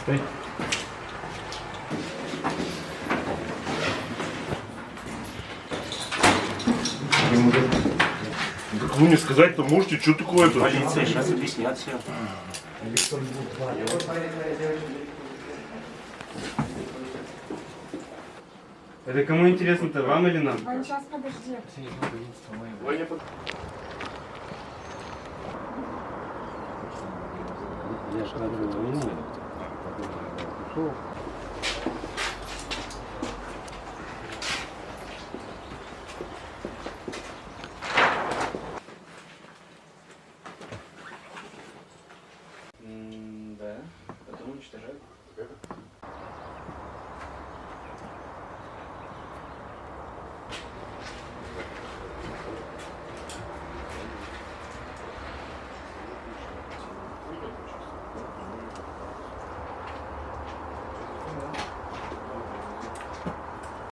Стой. Так вы мне сказать-то можете, что такое-то? Полиция сейчас объяснят все. Это кому интересно-то, вам или нам? Ваня, сейчас подожди. Я же говорю, не надо. Да, потом уничтожают.